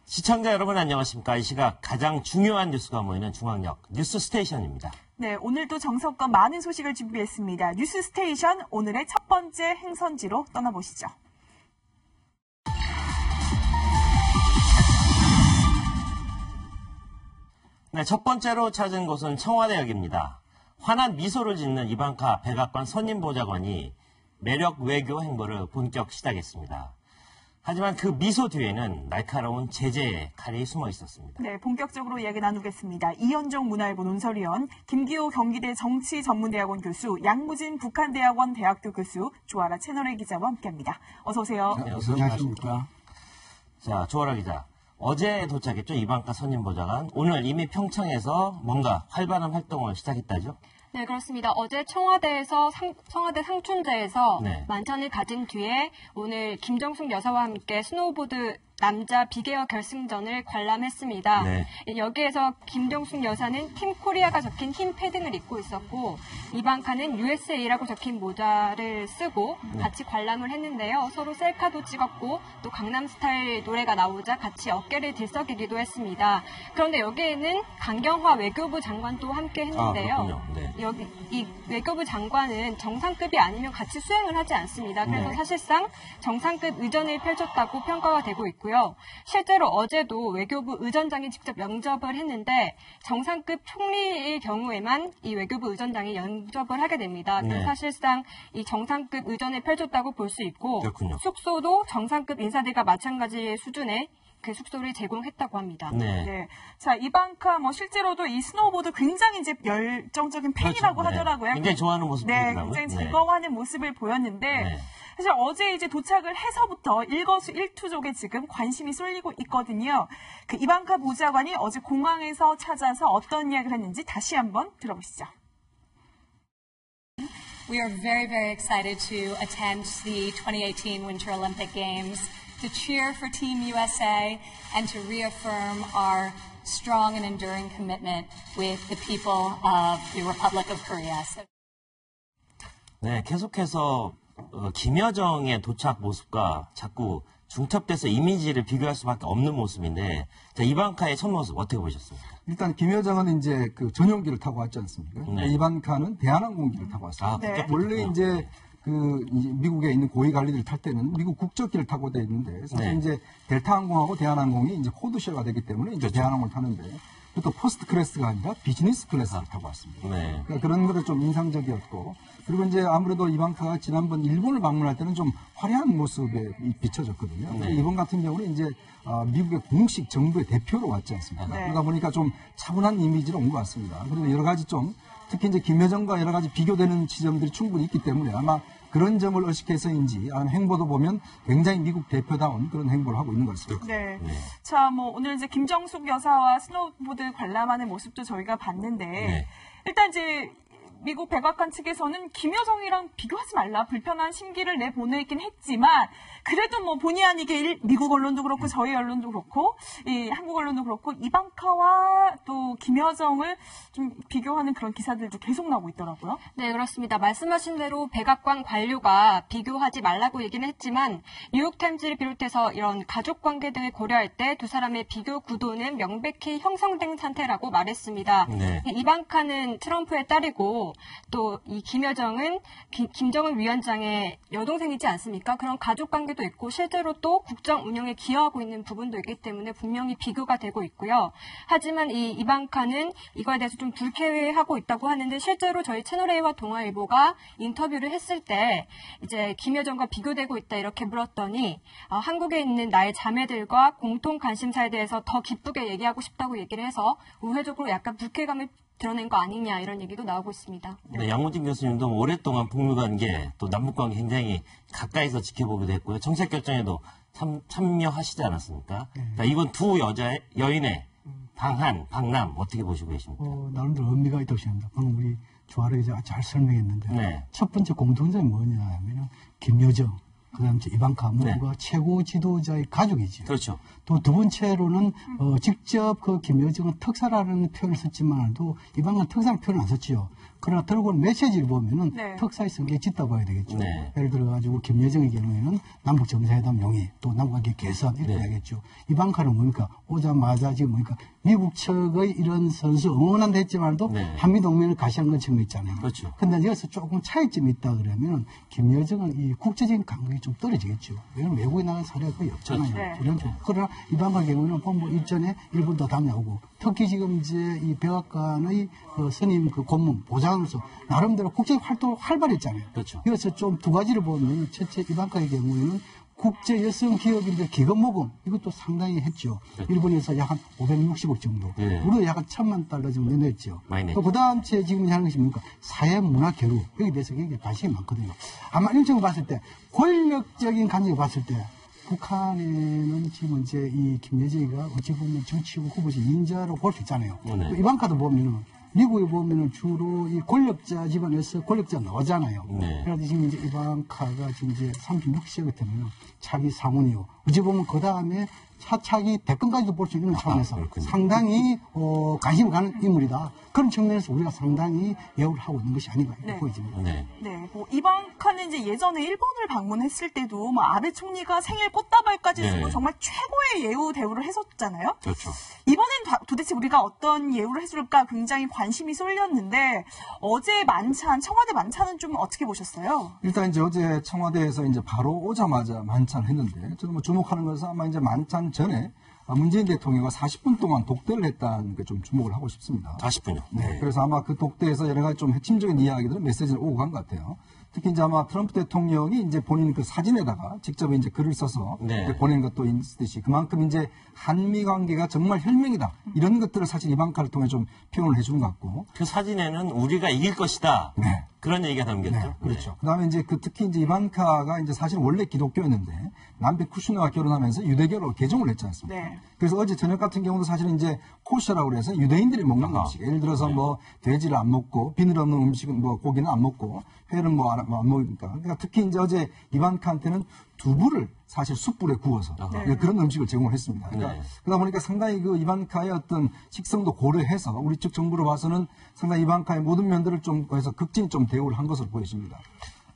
시청자 여러분 안녕하십니까. 이 시각 가장 중요한 뉴스가 모이는 중앙역 뉴스 스테이션입니다. 네, 오늘도 정성껏 많은 소식을 준비했습니다. 뉴스 스테이션 오늘의 첫 번째 행선지로 떠나보시죠. 네, 첫 번째로 찾은 곳은 청와대역입니다. 환한 미소를 짓는 이방카 백악관 선임보좌관이 매력 외교 행보를 본격 시작했습니다. 하지만 그 미소 뒤에는 날카로운 제재의 칼이 숨어 있었습니다. 네, 본격적으로 이야기 나누겠습니다. 이현종 문화일보 논설위원, 김기호 경기대 정치전문대학원 교수, 양무진 북한대학원 대학교 교수, 조아라 채널A 기자와 함께합니다. 어서 오세요. 네, 안녕하십니까. 자, 조아라 기자. 어제 도착했죠, 이방카 선임보좌관. 오늘 이미 평창에서 뭔가 활발한 활동을 시작했다죠? 네, 그렇습니다. 어제 청와대 상춘제에서 네. 만찬을 가진 뒤에 오늘 김정숙 여사와 함께 스노우보드 남자 비계어 결승전을 관람했습니다. 네. 여기에서 김정숙 여사는 팀 코리아가 적힌 흰 패딩을 입고 있었고 이방카는 USA라고 적힌 모자를 쓰고 같이 관람을 했는데요. 서로 셀카도 찍었고 또 강남스타일 노래가 나오자 같이 어깨를 들썩이기도 했습니다. 그런데 여기에는 강경화 외교부 장관도 함께 했는데요. 네. 여기 이 외교부 장관은 정상급이 아니면 같이 수행을 하지 않습니다. 그래서 네. 사실상 정상급 의전을 펼쳤다고 평가가 되고 있고요. 실제로 어제도 외교부 의전장이 직접 영접을 했는데 정상급 총리의 경우에만 이 외교부 의전장이 영접을 하게 됩니다. 그래서 네. 사실상 이 정상급 의전을 펼쳤다고 볼 수 있고 그렇군요. 숙소도 정상급 인사들과 마찬가지의 수준의 그 숙소를 제공했다고 합니다. 네. 네. 자, 이방카 실제로도 이 스노우보드 굉장히 이제 열정적인 팬이라고 그렇죠. 네. 하더라고요. 굉장히 좋아하는 모습 네, 보이더라고요. 굉장히 네. 즐거워하는 모습을 보였는데 네. 사실 어제 이제 도착을 해서부터 일거수일투족에 지금 관심이 쏠리고 있거든요. 그 이방카 보좌관이 어제 공항에서 찾아서 어떤 이야기를 했는지 다시 한번 들어보시죠. We are very, very excited to attend the 2018 Winter Olympic Games, to cheer for Team USA, and to reaffirm our strong and enduring commitment with the people of the Republic of Korea. 네, 계속해서 김여정의 도착 모습과 자꾸 중첩돼서 이미지를 비교할 수밖에 없는 모습인데, 자, 이방카의 첫 모습 어떻게 보셨습니까? 일단 김여정은 이제 그 전용기를 타고 왔지 않습니까? 네. 이방카는 대한항공기를 타고 왔습니다. 아, 네. 원래 이제 이제 미국에 있는 고위 관리들 탈 때는 미국 국적기를 타고 돼 있는데 사실 네. 이제 델타항공하고 대한항공이 이제 코드쉐어가 되기 때문에 이제 그렇죠. 대한항공을 타는데 또 퍼스트 클래스가 아니라 비즈니스 클래스를 타고 왔습니다. 네. 그러니까 그런 것도 좀 인상적이었고, 그리고 이제 아무래도 이방카가 지난번 일본을 방문할 때는 좀 화려한 모습에 비춰졌거든요. 네. 이번 같은 경우는 이제 미국의 공식 정부의 대표로 왔지 않습니까? 네. 그러다 보니까 좀 차분한 이미지로 온 것 같습니다. 그리고 여러 가지 좀 특히 이제 김여정과 여러 가지 비교되는 지점들이 충분히 있기 때문에 아마 그런 점을 의식해서인지 아니면 행보도 보면 굉장히 미국 대표다운 그런 행보를 하고 있는 것 같습니다. 네. 네. 자, 오늘 이제 김정숙 여사와 스노우보드 관람하는 모습도 저희가 봤는데, 네. 일단 이제 미국 백악관 측에서는 김여정이랑 비교하지 말라 불편한 심기를 내보내긴 했지만 그래도 본의 아니게 미국 언론도 그렇고 저희 언론도 그렇고 이 한국 언론도 그렇고 이방카와 또 김여정을 좀 비교하는 그런 기사들도 계속 나오고 있더라고요. 네, 그렇습니다. 말씀하신 대로 백악관 관료가 비교하지 말라고 얘기는 했지만 뉴욕타임즈를 비롯해서 이런 가족 관계 등을 고려할 때 두 사람의 비교 구도는 명백히 형성된 상태라고 말했습니다. 네. 이방카는 트럼프의 딸이고 또 이 김여정은 김정은 위원장의 여동생이지 않습니까? 그런 가족 관계도 있고 실제로 또 국정 운영에 기여하고 있는 부분도 있기 때문에 분명히 비교가 되고 있고요. 하지만 이 이방카는 이거에 대해서 좀 불쾌해하고 있다고 하는데 실제로 저희 채널A와 동아일보가 인터뷰를 했을 때 이제 김여정과 비교되고 있다 이렇게 물었더니 한국에 있는 나의 자매들과 공통 관심사에 대해서 더 기쁘게 얘기하고 싶다고 얘기를 해서 우회적으로 약간 불쾌감을 드러낸 거 아니냐 이런 얘기도 나오고 있습니다. 네, 양무진 교수님도 오랫동안 북미 관계 또 남북 관계 굉장히 가까이서 지켜보기도 했고요. 정책 결정에도 참여하시지 않았습니까? 그러니까 이번 두 여인의 방한, 방남 어떻게 보시고 계십니까? 나름대로 의미가 있다고 생각합니다. 방금 우리 조아래 기자가 잘 설명했는데 네. 첫 번째 공통점이 뭐냐 하면 김여정, 그 다음에 이방카 모두가 최고 지도자의 가족이죠. 그렇죠. 또 두 번째로는 직접 그 김여정은 특사라는 표현을 썼지만도 이방카는 특사라는 표현을 안 썼지요. 그러나 들고 온 메시지를 보면은 네. 특사의 성격에 짙다 봐야 되겠죠. 네. 예를 들어가지고 김여정의 경우에는 남북 정상회담 용의 또 남북관계 개선 이렇게 네. 해야겠죠. 이방카는 뭡니까? 오자마자 지금 뭡니까? 미국 측의 이런 선수 응원한다 했지만도 네. 한미 동맹을 가시한 건 증거 있잖아요. 그렇죠. 근데 여기서 조금 차이점이 있다 그러면 김여정은 이 국제적인 감각이 좀 떨어지겠죠. 왜냐면 외국에 나간 사례가 거의 없잖아요. 네. 이런 쪽. 그러나 이방카 경우는 본부 일전에 일본도 다녀오고 특히 지금 이제 이 백악관의 그 스님 그 고문 보좌관으로서 나름대로 국제 활동을 활발했잖아요. 그렇죠. 그래서 좀 두 가지를 보면 첫째 이방카의 경우에는 국제 여성 기업인들 기금 모금 이것도 상당히 했죠. 일본에서 약 한 560억 정도. 네. 우리가 약 한 1,000만 달러 정도 냈죠. 많이 냈죠. 또 그 다음 주에 지금 하는 것이 뭡니까? 사회 문화 교류. 여기 대해서 굉장히 관심이 많거든요. 아마 일정을 봤을 때 권력적인 관계를 봤을 때 북한에는 지금 이제 이 김여정이가 어찌 보면 정치고 후보지 인자로 볼 수 있잖아요. 네. 또 이방카도 보면은 미국에 보면은 주로 이 권력자 집안에서 권력자 나오잖아요. 네. 그래서 지금 이제 이방카가 지금 이제 36세 같으면 차기 상원이요. 어찌 보면 그 다음에 차차기 대권까지도 볼 수 있는 차원에서 그렇군요. 상당히 관심 가는 인물이다. 그런 측면에서 우리가 상당히 예우를 하고 있는 것이 아닌가 이렇게 네. 보여집니다. 네. 네, 뭐 이방카는 이제 예전에 일본을 방문했을 때도 뭐 아베 총리가 생일 꽃다발까지 네. 주고 정말 최고의 예우 대우를 했었잖아요. 그렇죠. 이번엔 도대체 우리가 어떤 예우를 해줄까 굉장히 관심이 쏠렸는데 어제 만찬, 청와대 만찬은 좀 어떻게 보셨어요? 일단 이제 어제 청와대에서 이제 바로 오자마자 만찬을 했는데 저는 뭐 주목하는 것은 아마 이제 만찬 전에 문재인 대통령이 40분 동안 독대를 했다는 게 좀 주목을 하고 싶습니다. 40분요. 네. 그래서 아마 그 독대에서 여러 가지 좀 핵심적인 이야기들은 메시지를 오고 간 것 같아요. 특히 이제 아마 트럼프 대통령이 이제 본인 그 사진에다가 직접 이제 글을 써서 네. 이제 보낸 것도 있듯이 그만큼 이제 한미 관계가 정말 혈맹이다. 이런 것들을 사실 이방카를 통해 좀 표현을 해준 것 같고. 그 사진에는 우리가 이길 것이다. 네. 그런 얘기가 담겼죠. 네, 그렇죠. 그다음에 이제 그 특히 이제 이방카가 이제 사실 원래 기독교였는데 남편 쿠슈너와 결혼하면서 유대교로 개종을 했지 않습니까? 네. 그래서 어제 저녁 같은 경우도 사실은 이제 코셔라고 그래서 유대인들이 먹는 아하. 음식. 예를 들어서 뭐 돼지를 안 먹고 비늘 없는 음식은 뭐 고기는 안 먹고 회는 뭐 안 먹으니까. 그러니까 특히 이제 어제 이방카한테는 두부를 사실 숯불에 구워서 그런 음식을 제공을 했습니다. 그러니까 네. 그러다 보니까 상당히 그 이방카의 어떤 식성도 고려해서 우리 측 정부로 봐서는 상당히 이방카의 모든 면들을 좀 해서 극진히 좀 대우를 한 것으로 보여집니다.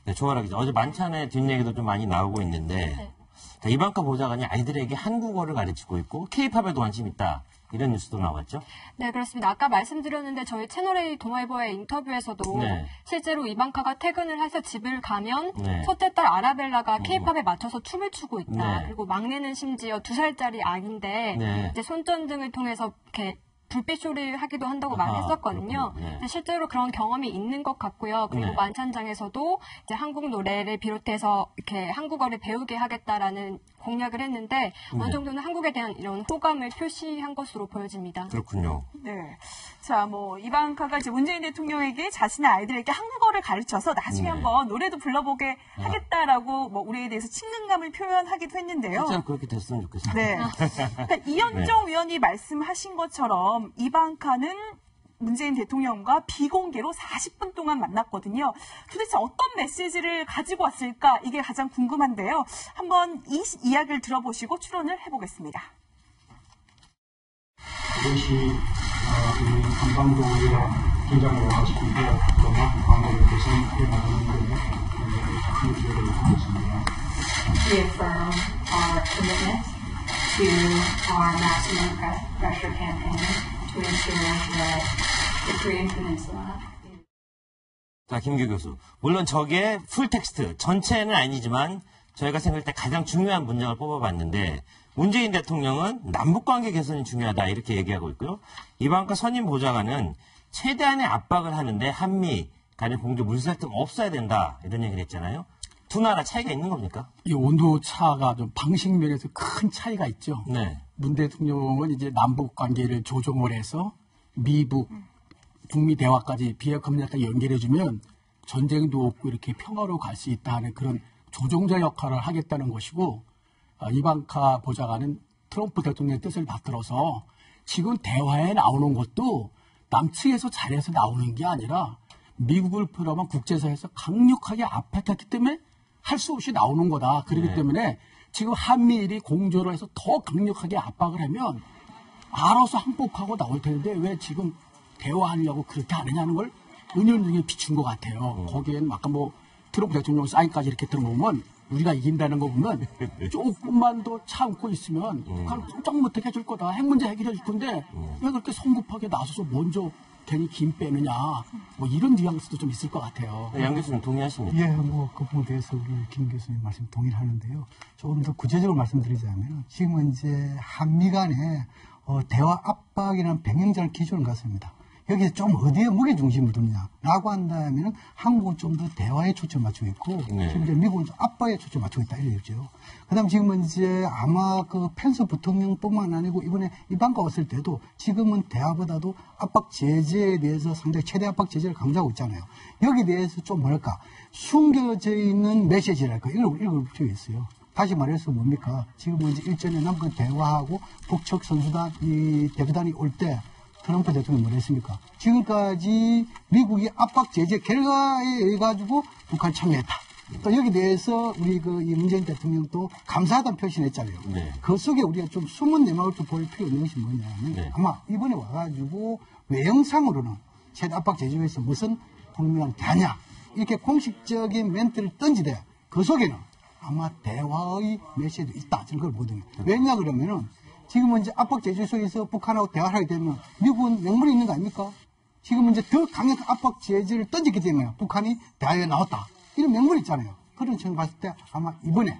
네, 조아라 기자. 어제 만찬의 뒷얘기도 좀 많이 나오고 있는데 자, 이방카 보좌관이 아이들에게 한국어를 가르치고 있고 K-팝에도 관심 있다. 이런 뉴스도 나왔죠. 네, 그렇습니다. 아까 말씀드렸는데 저희 채널A 동아일보의 인터뷰에서도 네. 실제로 이방카가 퇴근을 해서 집을 가면 네. 첫째 딸 아라벨라가 K-팝에 맞춰서 춤을 추고 있다. 네. 그리고 막내는 심지어 2살짜리 아기인데 네. 이제 손전등을 통해서 이렇게 불빛쇼를 하기도 한다고 아하, 말했었거든요. 그렇군요. 네. 근데 실제로 그런 경험이 있는 것 같고요. 그리고 네. 만찬장에서도 이제 한국 노래를 비롯해서 이렇게 한국어를 배우게 하겠다라는 공약을 했는데 어느 네. 정도는 한국에 대한 이런 호감을 표시한 것으로 보여집니다. 그렇군요. 네. 자, 뭐 이방카가 이제 문재인 대통령에게 자신의 아이들에게 한국어를 가르쳐서 나중에 네. 한번 노래도 불러보게 하겠다라고 뭐 우리에 대해서 친근감을 표현하기도 했는데요. 실제로 그렇게 됐으면 좋겠어요. 네. 그러니까 이현정 위원이 말씀하신 것처럼 이방카는 문재인 대통령과 비공개로 40분 동안 만났거든요. 도대체 어떤 메시지를 가지고 왔을까? 이게 가장 궁금한데요. 한번 이 이야기를 들어보시고 추론을 해보겠습니다. 이것이 우리 한반도의 긴장을 가지고 그런 관계를 개선해 나가는 데는 큰 기여를 하고 있습니다. Reaffirm our commitment to our maximum pressure campaign to ensure that the Korean Peninsula. 자, 김규 교수. 물론 저게 풀텍스트, 전체는 아니지만 저희가 생각할 때 가장 중요한 문장을 뽑아봤는데 문재인 대통령은 남북관계 개선이 중요하다 이렇게 얘기하고 있고요. 이방카 선임 보좌관은 최대한의 압박을 하는데 한미 간의 공조 물살점 없어야 된다 이런 얘기를 했잖아요. 두 나라 차이가 있는 겁니까? 이 온도 차가 좀 방식 면에서 큰 차이가 있죠. 네. 문 대통령은 이제 남북 관계를 조정을 해서 미북 북미 대화까지 비핵 협력까지 연결해주면 전쟁도 없고 이렇게 평화로 갈 수 있다 하는 그런 조종자 역할을 하겠다는 것이고 이방카 보좌관은 트럼프 대통령의 뜻을 받들어서 지금 대화에 나오는 것도 남측에서 잘해서 나오는 게 아니라 미국을 포함한 국제사회에서 강력하게 압박했기 때문에 할 수 없이 나오는 거다. 그렇기 네. 때문에 지금 한미일이 공조를 해서 더 강력하게 압박을 하면 알아서 항복하고 나올 텐데 왜 지금 대화하려고 그렇게 안 하냐는 걸 은연중에 비춘 것 같아요. 거기에는 아까 뭐 트럼프 대통령 사인까지 이렇게 들어보면 우리가 이긴다는 거 보면 조금만 더 참고 있으면 북한 꼼짝 못하게 해줄 거다. 핵 문제 해결해 줄 건데 왜 그렇게 성급하게 나서서 먼저 괜히 김 빼느냐. 뭐 이런 뉘앙스도 좀 있을 것 같아요. 양 교수님 동의하십니까? 예, 뭐 그 부분에 대해서 우리 김 교수님 말씀 동의하는데요. 조금 더 구체적으로 말씀드리자면 지금은 이제 한미 간의 대화 압박이라는 병행자를 기준을 갖습니다. 여기서 좀 어디에 무게 중심을 두느냐라고 한다면은 한국은 좀 더 대화에 초점 맞추고 있고 지금 이제 미국은 좀 압박에 초점 맞추고 있다 이러죠. 그다음 지금은 이제 아마 그 펜스 부통령뿐만 아니고 이번에 이방카 왔을 때도 지금은 대화보다도 압박 제재에 대해서 상당히 최대 압박 제재를 강조하고 있잖아요. 여기에 대해서 좀 뭐랄까 숨겨져 있는 메시지랄까 이걸 읽어보겠어요. 다시 말해서 뭡니까? 지금은 이제 일전에 남북 대화하고 북측 선수단 이 대표단이 올 때. 트럼프 대통령이 뭐라 했습니까? 지금까지 미국이 압박 제재 결과에 의해 가지고 북한 참여했다. 또 여기 대해서 우리 이 문재인 대통령도 감사하다는 표시를 했잖아요. 네. 그 속에 우리가 좀 숨은 내막을 좀 볼 필요 있는 것이 뭐냐면 네. 아마 이번에 와가지고 외형상으로는 최대 압박 제재에서 무슨 국민을 대하냐 이렇게 공식적인 멘트를 던지되 그 속에는 아마 대화의 메시지도 있다. 저는 그걸 보거든요. 왜냐 그러면은 지금은 이제 압박 제재 속에서 북한하고 대화를 하게 되면 미국은 명분이 있는 거 아닙니까? 지금은 이제 더 강력한 압박 제재를 던졌기 때문에 북한이 대화에 나왔다. 이런 명분이 있잖아요. 그런 측면을 봤을 때 아마 이번에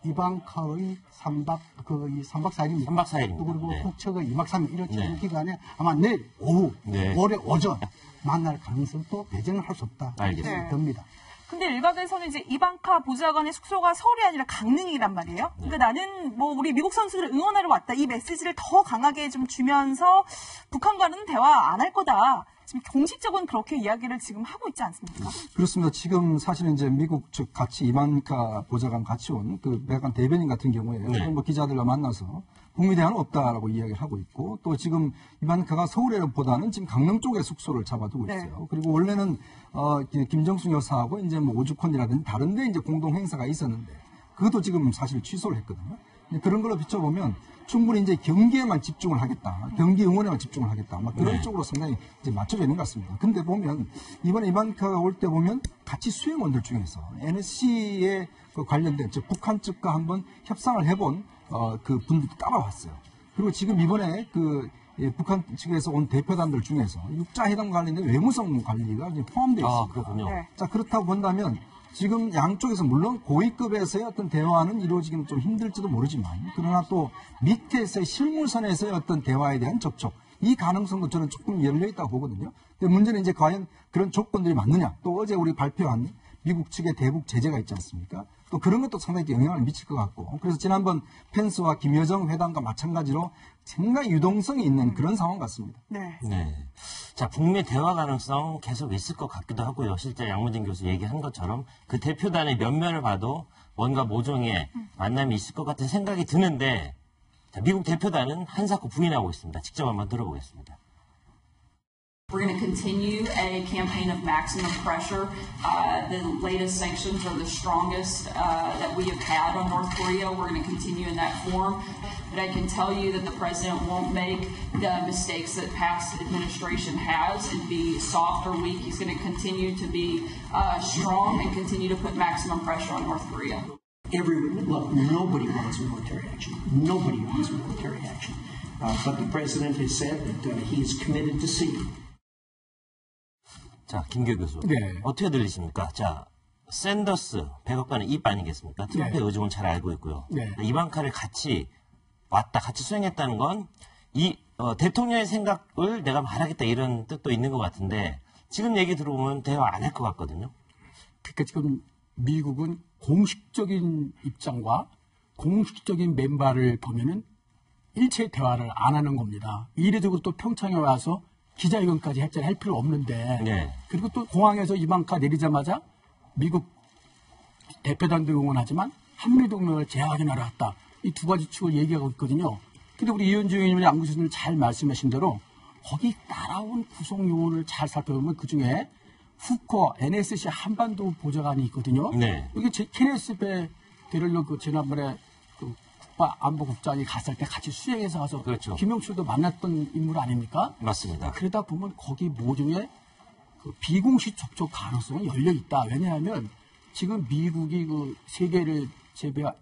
이방카의 3박 4일입니다. 3박 4일입니다. 그리고 네. 북측의 2박 3일 이런 네. 기간에 아마 내일 오후, 네. 모레 오전 만날 가능성도 배제는 할 수 없다. 알겠습니다. 이렇게 듭니다. 근데 일각에서는 이제 이방카 보좌관의 숙소가 서울이 아니라 강릉이란 말이에요. 그러니까 나는 뭐 우리 미국 선수들을 응원하러 왔다. 이 메시지를 더 강하게 좀 주면서 북한과는 대화 안 할 거다. 지금 공식적으로는 그렇게 이야기를 지금 하고 있지 않습니까? 그렇습니다. 지금 사실은 이제 미국 측 같이 이방카 보좌관 같이 온 그 백악관 대변인 같은 경우에 네. 뭐 기자들과 만나서 북미 대화는 없다라고 이야기를 하고 있고 또 지금 이방카가 서울에보다는 지금 강릉 쪽에 숙소를 잡아두고 네. 있어요. 그리고 원래는 김정숙 여사하고 이제 뭐 오죽헌이라든지 다른데 이제 공동 행사가 있었는데 그것도 지금 사실 취소를 했거든요. 그런 걸로 비춰보면 충분히 이제 경기에만 집중을 하겠다. 경기 응원에만 집중을 하겠다. 막 그런 네. 쪽으로 상당히 이제 맞춰져 있는 것 같습니다. 근데 보면 이번에 이방카가 올 때 보면 같이 수행원들 중에서 NSC에 관련된 즉 북한 측과 한번 협상을 해본 그 분들도 따라왔어요. 그리고 지금 이번에 북한 측에서 온 대표단들 중에서 육자회담 관련된 외무성 관리가 이제 포함되어 있습니다. 그렇군요. 네. 자, 그렇다고 본다면 지금 양쪽에서 물론 고위급에서의 어떤 대화는 이루어지기는 좀 힘들지도 모르지만 그러나 또 밑에서의 실무선에서의 어떤 대화에 대한 접촉 이 가능성도 저는 조금 열려 있다고 보거든요. 근데 문제는 이제 과연 그런 조건들이 맞느냐 또 어제 우리 발표한 미국 측의 대북 제재가 있지 않습니까? 또 그런 것도 상당히 영향을 미칠 것 같고 그래서 지난번 펜스와 김여정 회담과 마찬가지로 상당히 유동성이 있는 그런 상황 같습니다. 네. 네. 자, 북미 대화 가능성 계속 있을 것 같기도 하고요. 실제 양문진 교수 얘기한 것처럼 그 대표단의 면면을 봐도 뭔가 모종의 만남이 있을 것 같은 생각이 드는데 자, 미국 대표단은 한사코 부인하고 있습니다. 직접 한번 들어보겠습니다. We're going to continue a campaign of maximum pressure. The latest sanctions are the strongest that we have had on North Korea. We're going to continue in that form. But I can tell you that the president won't make the mistakes that past administration has and be soft or weak. He's going to continue to be strong and continue to put maximum pressure on North Korea. Look, nobody wants military action. Nobody wants military action. But the president has said that he is committed to see it. 자, 김교 교수. 네. 어떻게 들리십니까? 자, 샌더스 백악관의 입 아니겠습니까? 트럼프의 네. 의중은 잘 알고 있고요. 네. 이방카를 같이 왔다, 같이 수행했다는 건 대통령의 생각을 내가 말하겠다 이런 뜻도 있는 것 같은데 지금 얘기 들어보면 대화 안 할 것 같거든요. 그러니까 지금 미국은 공식적인 입장과 공식적인 멤버를 보면은 일체 대화를 안 하는 겁니다. 이례적으로 또 평창에 와서 기자회견까지 할 필요 없는데 네. 그리고 또 공항에서 이방카 내리자마자 미국 대표단도 응원하지만 한미동맹을 재확인하러 왔다. 이 두 가지 축을 얘기하고 있거든요. 근데 우리 이현주 의원님이 양 교수님 잘 말씀하신 대로 거기 따라온 구성 요원을 잘 살펴보면 그중에 후커 NSC 한반도 보좌관이 있거든요. 네. 이게 케네스 배 데리러 지난번에 국가안보국장이 갔을 때 같이 수행해서 가서 그렇죠. 김영철도 만났던 인물 아닙니까? 맞습니다. 그러다 보면 거기 모종의 그 비공식 접촉 가능성은 열려 있다. 왜냐하면 지금 미국이 그 세계를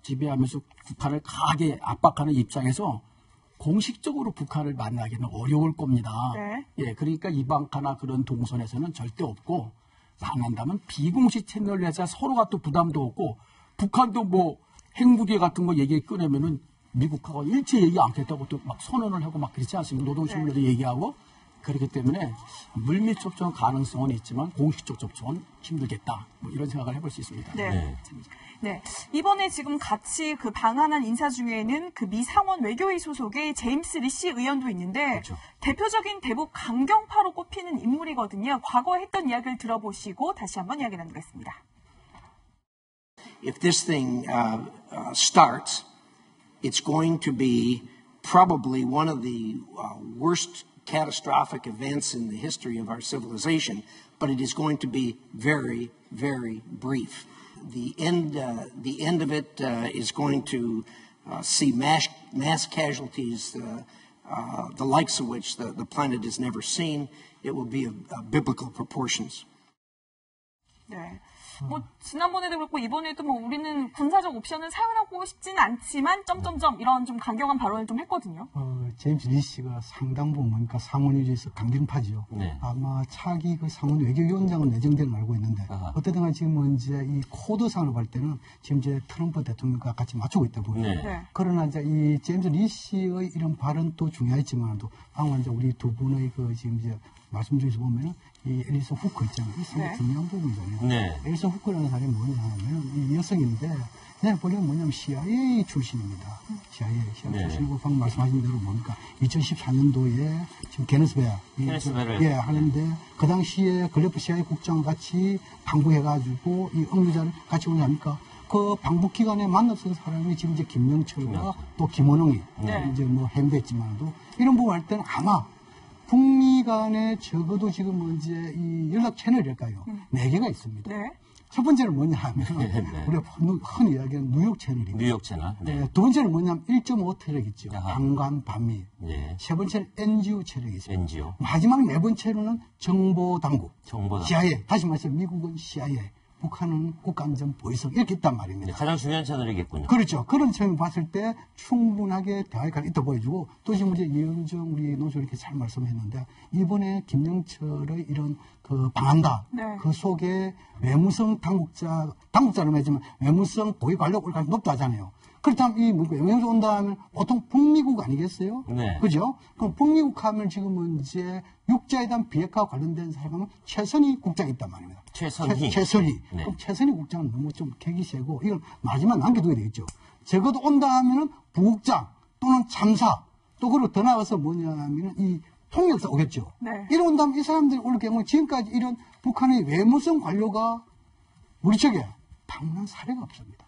지배하면서 북한을 강하게 압박하는 입장에서 공식적으로 북한을 만나기는 어려울 겁니다. 네. 예, 그러니까 이방카나 그런 동선에서는 절대 없고 만난다면 비공식 채널로 해서 서로가 또 부담도 없고 북한도 뭐 핵무기 같은 거 얘기 꺼내면은 미국하고 일체 얘기 않겠다고 또 막 선언을 하고 막 그렇지 않습니까? 노동신문에도 얘기하고 그렇기 때문에 물밑 접촉 가능성은 있지만 공식적 접촉은 힘들겠다. 뭐 이런 생각을 해볼 수 있습니다. 네. 네. 네. 이번에 지금 같이 그 방한한 인사 중에는 그 미 상원 외교위 소속의 제임스 리시 의원도 있는데 그렇죠. 대표적인 대북 강경파로 꼽히는 인물이거든요. 과거에 했던 이야기를 들어보시고 다시 한번 이야기 나누겠습니다. If this thing starts, it's going to be probably one of the worst catastrophic events in the history of our civilization, but it is going to be very, very brief. The end of it is going to see mass casualties, the likes of which the planet has never seen. It will be of biblical proportions. 네. 뭐 지난번에도 그렇고 이번에도 뭐 우리는 군사적 옵션을 사용하고 싶지는 않지만 점점점 이런 좀 강경한 발언을 좀 했거든요. 제임스 리시가 상당 부분 보니까 상원유지에서 강경파지요. 네. 아마 차기 그 상원 외교위원장은 내정되는 걸 알고 있는데 어쨌든 간에 지금 이제 이 코드상으로 볼 때는 지금 이제 트럼프 대통령과 같이 맞추고 있다 보니까. 네. 네. 그러나 이제 이 제임스 리시의 이런 발언도 중요했지만도 방금 이제 우리 두 분의 그 지금 이제 말씀 중에서 보면은 이 앨리스 후커 있잖아요. 이 상당히 네. 중요한 부분이잖아요. 네. 앨리스 후커라는 사람이 뭐냐면 이 여성인데 그냥 보려면 뭐냐면 CIA 출신입니다. CIA 네. 출신이고 방금 말씀하신 대로 뭡니까 2014년도에 지금 게네스베아 게네스베아를 하는데 그 당시에 글래프 CIA 국장 같이 방북해가지고 이 응유자를 같이 오지 않습니까? 그 방북 기간에 만났던 사람이 지금 이제 김영철과 또 김원웅이 네. 이제 뭐 해임됐지만도 이런 부분 할 때는 아마 북미 간에 적어도 지금 이제 이 연락 채널일까요? 4개가 있습니다. 네. 첫 번째는 뭐냐 하면 네. 우리가 흔히 이야기하는 뉴욕 채널이고 뉴욕 채널. 네. 두 번째는 뭐냐면 1.5 채널 있죠. 아하. 한간 반미. 네. 세 번째는 NGO 채널이 있습니다. NGO. 마지막 네 번째로는 정보당국. 정보당. CIA. 다시 말해서 미국은 CIA. 북한은 국가안전보위성 이렇게 있단 말입니다. 네, 가장 중요한 채널이겠군요. 그렇죠. 그런 점을 봤을 때 충분하게 대화가 있다 보여주고 또 지금 이제 이영정 우리 노조 이렇게 잘 말씀했는데 이번에 김영철의 이런 그 방한다 네. 그 속에 외무성 당국자는 하지만 외무성 고위 관력 올 가능성이 높다 하잖아요. 그렇다면 이 외무성 온다 하면 보통 북미국 아니겠어요? 네. 그죠? 그럼 북미국 하면 지금은 이제 육자에 대한 비핵화 관련된 사람은 최선희 국장이 있단 말입니다. 최선희. 최선희. 네. 그럼 최선희 국장은 너무 좀 객이 세고 이걸 마지막 남겨두게 되겠죠. 적어도 온다 하면은 부국장 또는 참사 또 그리고 더 나아가서 뭐냐 하면은 이 통역사 오겠죠. 네. 이런다면 이 사람들이 올 경우 지금까지 이런 북한의 외무성 관료가 우리 쪽에 방문한 사례가 없습니다.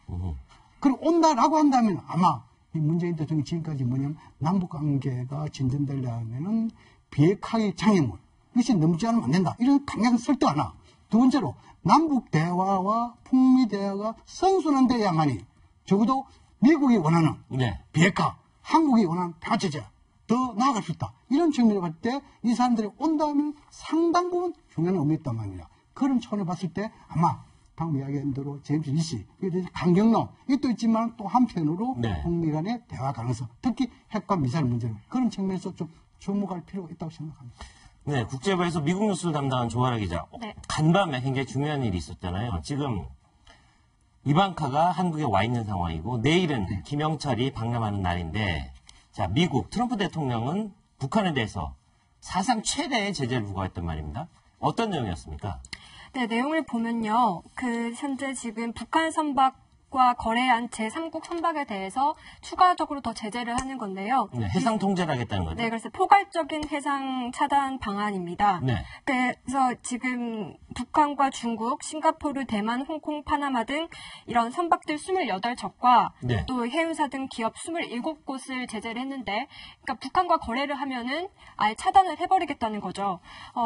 그리고 온다라고 한다면 아마 이 문재인 대통령이 지금까지 뭐냐면 남북 관계가 진전되려면은 비핵화의 장애물 이것이 넘지 않으면 안 된다. 이런 강력한 설득 하나. 두 번째로 남북 대화와 북미 대화가 선순환돼야만이 적어도 미국이 원하는 네. 비핵화, 한국이 원하는 평화체제 더 나아갈 수 있다. 이런 측면을 봤을 때 이 사람들이 온다면 상당 부분 중요한 의미 있단 말입니다. 그런 차원을 봤을 때 아마 방금 이야기한 대로 제임스 리시, 강경론 이것도 있지만 또 한편으로 네. 북미 간의 대화 가능성, 특히 핵과 미사일 문제로 그런 측면에서 좀 주목할 필요가 있다고 생각합니다. 네, 국제부에서 미국 뉴스를 담당한 조아라 기자. 네. 간밤에 굉장히 중요한 일이 있었잖아요. 지금 이방카가 한국에 와 있는 상황이고 내일은 김영철이 방남하는 날인데 자, 미국 트럼프 대통령은 북한에 대해서 사상 최대의 제재를 부과했단 말입니다. 어떤 내용이었습니까? 네, 내용을 보면요. 현재 지금 북한 선박과 거래한 제3국 선박에 대해서 추가적으로 더 제재를 하는 건데요. 네, 해상 통제를 하겠다는 거죠. 네, 그래서 포괄적인 해상 차단 방안입니다. 네. 그래서 지금 북한과 중국, 싱가포르, 대만, 홍콩, 파나마 등 이런 선박들 28척과 네. 또 해운사 등 기업 27곳을 제재를 했는데, 그러니까 북한과 거래를 하면은 아예 차단을 해버리겠다는 거죠.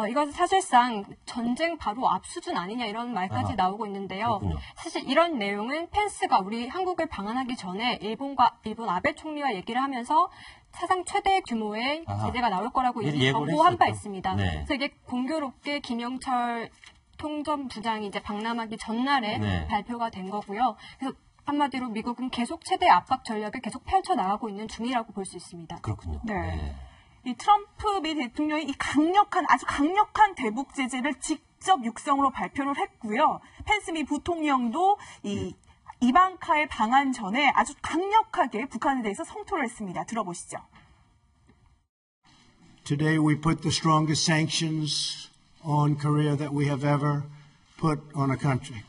이건 사실상 전쟁 바로 앞 수준 아니냐 이런 말까지 아하. 나오고 있는데요. 그렇군요. 사실 이런 내용은 펜스가 우리 한국을 방한하기 전에 일본 아베 총리와 얘기를 하면서 사상 최대 규모의 제재가 나올 거라고 미리 이미 예고를 경고한 바 했었죠. 있습니다. 네. 그래서 이게 공교롭게 김영철 통전부장이 이제 방남하기 전날에 네. 발표가 된 거고요. 그래서 한마디로 미국은 계속 최대 압박 전략을 계속 펼쳐 나가고 있는 중이라고 볼 수 있습니다. 그렇군요. 네. 이 트럼프 미 대통령이 이 아주 강력한 대북 제재를 직접 육성으로 발표를 했고요. 펜스 미 부통령도 이 이방카의 방한 전에 아주 강력하게 북한에 대해서 성토를 했습니다. 들어보시죠. Today we put the strongest sanctions on Korea that we have ever put on a country.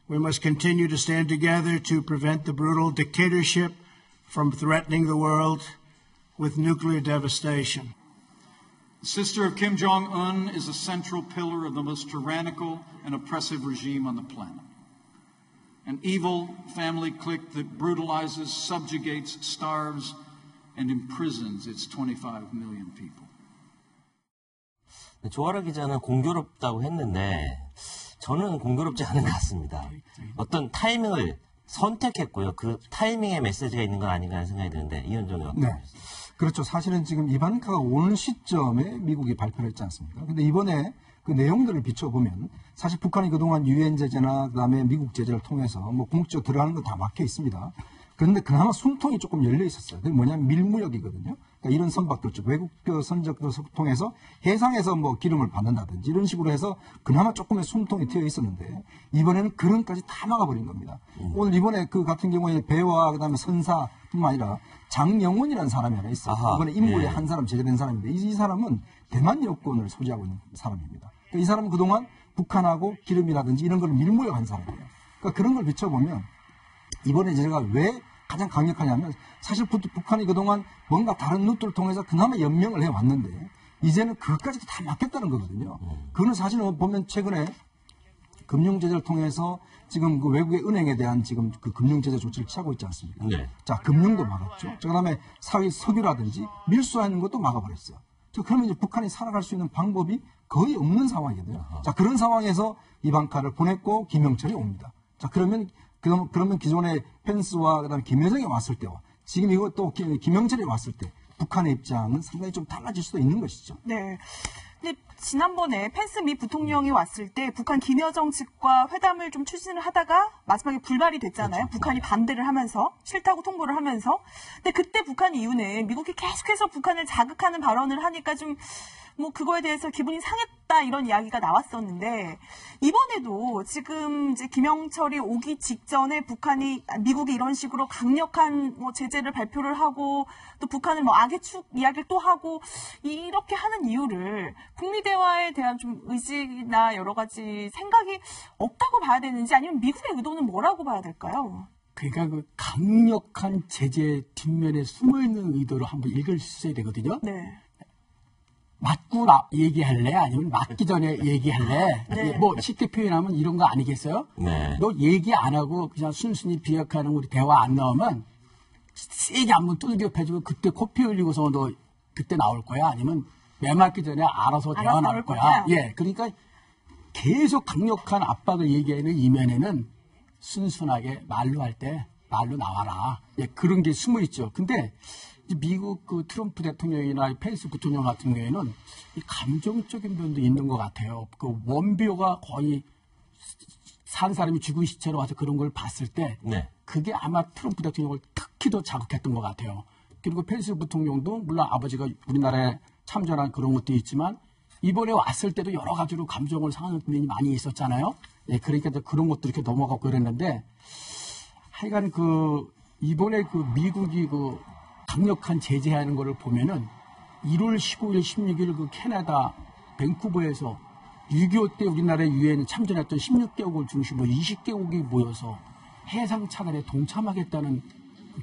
We must continue to stand together to prevent the brutal dictatorship from threatening the world with nuclear devastation. The sister of Kim Jong-un is a central pillar of the most tyrannical and oppressive regime on the planet. An evil family clique that brutalizes, subjugates, starves, and imprisons its 25 million people. 조아라 기자는 공교롭다고 했는데 저는 공교롭지 않은 것 같습니다. 어떤 타이밍을 선택했고요. 그 타이밍에 메시지가 있는 건 아닌가 하는 생각이 드는데 이현정이 어떻게 네. 보세요? 그렇죠. 사실은 지금 이바니카가 오는 시점에 미국이 발표를 했지 않습니까? 근데 이번에 그 내용들을 비춰보면 사실 북한이 그동안 유엔 제재나 그다음에 미국 제재를 통해서 뭐 궁극적으로 들어가는 거 다 막혀 있습니다. 그런데 그나마 숨통이 조금 열려 있었어요. 그게 뭐냐면 밀무역이거든요. 그러니까 이런 선박들 쪽 외국 선적들 통해서 해상에서 뭐 기름을 받는다든지 이런 식으로 해서 그나마 조금의 숨통이 트여 있었는데 이번에는 그런까지 다 막아버린 겁니다. 오늘 이번에 그 같은 경우에 배와 그다음에 선사뿐만 아니라 장영훈이라는 사람이 하나 있어요. 이번에 인물에 예. 한 사람 제재된 사람인데 이 사람은 대만 여권을 소지하고 있는 사람입니다. 그러니까 이 사람은 그동안 북한하고 기름이라든지 이런 걸 밀무역한 사람이에요. 그러니까 그런 걸 비춰보면 이번에 제가 왜 가장 강력하냐면 사실 북한이 그동안 뭔가 다른 루트를 통해서 그나마 연명을 해왔는데 이제는 그것까지도 다 막겠다는 거거든요. 그거는 사실 보면 최근에 금융제재를 통해서 지금 그 외국의 은행에 대한 지금 그 금융제재 조치를 취하고 있지 않습니까? 네. 자, 금융도 막았죠. 그 다음에 석유라든지 밀수하는 것도 막아버렸어요. 그러면 이제 북한이 살아갈 수 있는 방법이 거의 없는 상황이거든요. 자, 그런 상황에서 이방카를 보냈고 김영철이 옵니다. 자, 그러면 기존의 펜스와 그다음에 김여정이 왔을 때와 지금 이거 또 김영철이 왔을 때 북한의 입장은 상당히 좀 달라질 수도 있는 것이죠. 네. 근데 지난번에 펜스 미 부통령이 왔을 때 북한 김여정 측과 회담을 좀 추진을 하다가 마지막에 불발이 됐잖아요. 그렇죠. 북한이 반대를 하면서 싫다고 통보를 하면서. 근데 그때 북한 이유는 미국이 계속해서 북한을 자극하는 발언을 하니까 좀 뭐 그거에 대해서 기분이 상했다 이런 이야기가 나왔었는데 이번에도 지금 이제 김영철이 오기 직전에 미국이 이런 식으로 강력한 뭐 제재를 발표를 하고 또 북한을 뭐 악의 축 이야기를 또 하고 이렇게 하는 이유를 북미 대화에 대한 좀 의지나 여러 가지 생각이 없다고 봐야 되는지 아니면 미국의 의도는 뭐라고 봐야 될까요? 그러니까 그 강력한 제재 뒷면에 숨어 있는 의도를 한번 읽으셔야 되거든요. 네. 맞고 얘기할래? 아니면 맞기 전에 얘기할래? 네. 뭐 쉽게 표현하면 이런 거 아니겠어요? 네. 너 얘기 안 하고 그냥 순순히 비약하는 우리 대화 안 나오면 세게 한번 두들겨 패주고 그때 코피 흘리고서 너 그때 나올 거야? 아니면 매 맞기 전에 알아서 대화 나올 거야? 예, 그러니까 계속 강력한 압박을 얘기하는 이면에는 순순하게 말로 할 때 말로 나와라. 예, 그런 게 숨어 있죠. 근데 미국 그 트럼프 대통령이나 펜스 부통령 같은 경우에는 이 감정적인 면도 있는 것 같아요. 그 원비호가 거의 산 사람이 죽은 시체로 와서 그런 걸 봤을 때 네. 그게 아마 트럼프 대통령을 특히 더 자극했던 것 같아요. 그리고 펜스 부통령도 물론 아버지가 우리나라에 참전한 그런 것도 있지만 이번에 왔을 때도 여러 가지로 감정을 상하는 면이 많이 있었잖아요. 예, 그러니까 그런 것도 이렇게 넘어가고 그랬는데 하여간 그 이번에 그 미국이 그 강력한 제재하는 거를 보면은 1월 15일, 16일 그 캐나다 밴쿠버에서 6.25 때 우리나라의 유엔에 참전했던 16개국을 중심으로 20개국이 모여서 해상 차단에 동참하겠다는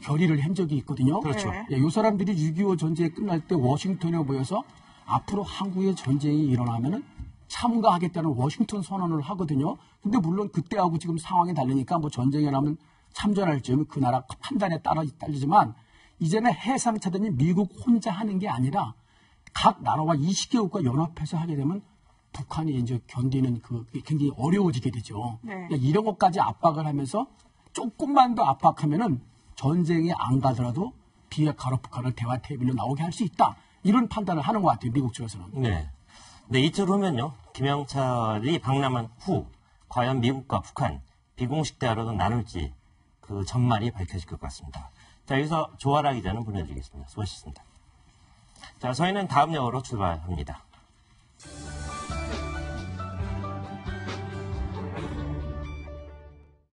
결의를 한 적이 있거든요. 그렇죠. 예, 이 사람들이 6.25 전쟁이 끝날 때 워싱턴에 모여서 앞으로 한국의 전쟁이 일어나면은 참가하겠다는 워싱턴 선언을 하거든요. 근데 물론 그때하고 지금 상황이 다르니까 뭐 전쟁이 나면 참전할지 그 나라 판단에 따라 딸리지만 이제는 해상 차단이 미국 혼자 하는 게 아니라 각 나라와 20개국과 연합해서 하게 되면 북한이 이제 견디는 그 굉장히 어려워지게 되죠. 네. 그러니까 이런 것까지 압박을 하면서 조금만 더 압박하면은 전쟁이 안 가더라도 비핵화로 북한을 대화 테이블로 나오게 할 수 있다. 이런 판단을 하는 것 같아요. 미국 쪽에서는. 네. 네, 이틀 후면요. 김영철이 박람한 후 과연 미국과 북한 비공식 대화로도 나눌지 그 전말이 밝혀질 것 같습니다. 자, 여기서 조아라 기자는 보내드리겠습니다. 수고하셨습니다. 자, 저희는 다음 역으로 출발합니다.